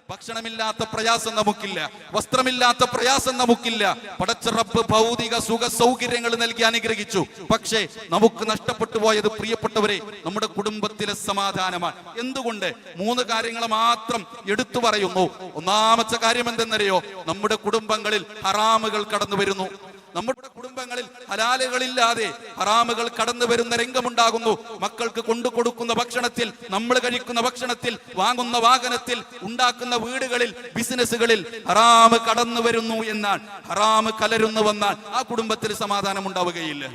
ഭക്ഷണമില്ലാത്ത പ്രയാസം നമുക്കില്ല, വസ്ത്രമില്ലാത്ത പ്രയാസം നമുക്കില്ല. പടച്ച റബ്ബ് ഭൗതിക സുഖ സൗകര്യങ്ങൾ നൽകി അനുഗ്രഹിച്ചു. പക്ഷേ നമുക്ക് നഷ്ടപ്പെട്ടു പോയത് പ്രിയപ്പെട്ടവരെ നമ്മുടെ കുടുംബത്തിലെ സമാധാനമാണ്. എന്തുകൊണ്ട്? 3 കാര്യങ്ങൾ മാത്രം എടുത്തു പറയുന്നു. ഒന്നാമത്തെ കാര്യം എന്തെന്നറിയോ? നമ്മുടെ കുടുംബങ്ങളിൽ ഹറാമുകൾ കടന്നു വരുന്നു. നമ്മുടെ കുടുംബങ്ങളിൽ ഹലാലുകളില്ലാതെ ഹറാമുകൾ കടന്നു വരുന്ന രംഗമുണ്ടാകുന്നു. മക്കൾക്ക് കൊണ്ടു കൊടുക്കുന്ന ഭക്ഷണത്തിൽ, നമ്മൾ കഴിക്കുന്ന ഭക്ഷണത്തിൽ, വാങ്ങുന്ന വാഹനത്തിൽ, ഉണ്ടാക്കുന്ന വീടുകളിൽ, ബിസിനസ്സുകളിൽ ഹറാമ് കടന്നു വരുന്നു എന്നാൽ, ഹറാമ് കലരുന്നു വന്നാൽ ആ കുടുംബത്തിൽ സമാധാനം ഉണ്ടാവുകയില്ല.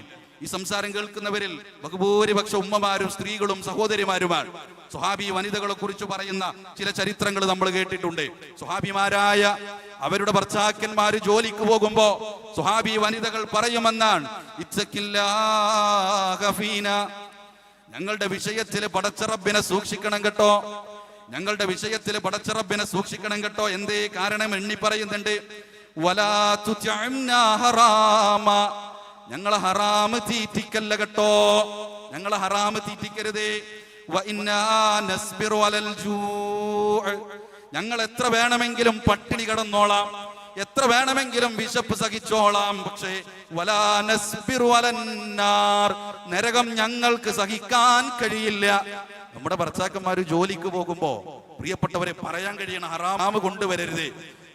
ഈ സംസാരം കേൾക്കുന്നവരിൽ ബഹുഭൂരിപക്ഷ ഉമ്മമാരും സ്ത്രീകളും സഹോദരിമാരുമാണ്. സ്വഹാബി വനിതകളെ കുറിച്ച് പറയുന്ന ചില ചരിത്രങ്ങൾ നമ്മൾ കേട്ടിട്ടുണ്ട്. സ്വഹാബിമാരായ അവരുടെ ഭർത്താക്കന്മാര് ജോലിക്ക് പോകുമ്പോ സ്വഹാബി വനിതകൾ പറയുമെന്നാണ്, ഞങ്ങളുടെ വിഷയത്തില് പടച്ചറബിനെ സൂക്ഷിക്കണം കേട്ടോ, ഞങ്ങളുടെ വിഷയത്തില് പടച്ചറബിനെ സൂക്ഷിക്കണം കേട്ടോ. എന്തേ കാരണം എണ്ണി പറയുന്നുണ്ട്. വലാ തുത്ഇംനാ ഹറാമ, ഞങ്ങളെ ഹറാമ് തീറ്റിക്കല്ല കേട്ടോ, ഞങ്ങളെ ഹറാമ് തീറ്റിക്കരുതേ. ഞങ്ങൾ എത്ര വേണമെങ്കിലും പട്ടിണി കിടന്നോളാം, എത്ര വേണമെങ്കിലും വിശപ്പ് സഹിച്ചോളാം, പക്ഷേ വലാ നസ്ബിറു അലന്നാർ, നരകം ഞങ്ങൾക്ക് സഹിക്കാൻ കഴിയില്ല. നമ്മുടെ ഭർത്താക്കന്മാര് ജോലിക്ക് പോകുമ്പോ പ്രിയപ്പെട്ടവരെ പറയാൻ കഴിയണ ഹറാമ് കൊണ്ടുവരരുത്,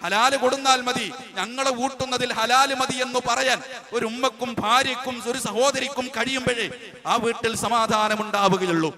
ഹലാല് കൊടുന്നാൽ മതി, ഞങ്ങളെ ഊട്ടുന്നതിൽ ഹലാല് മതി എന്ന് പറയാൻ ഒരു ഉമ്മക്കും ഭാര്യക്കും ഒരു സഹോദരിക്കും കഴിയുമ്പോഴേ ആ വീട്ടിൽ സമാധാനം ഉണ്ടാവുകയുള്ളൂ.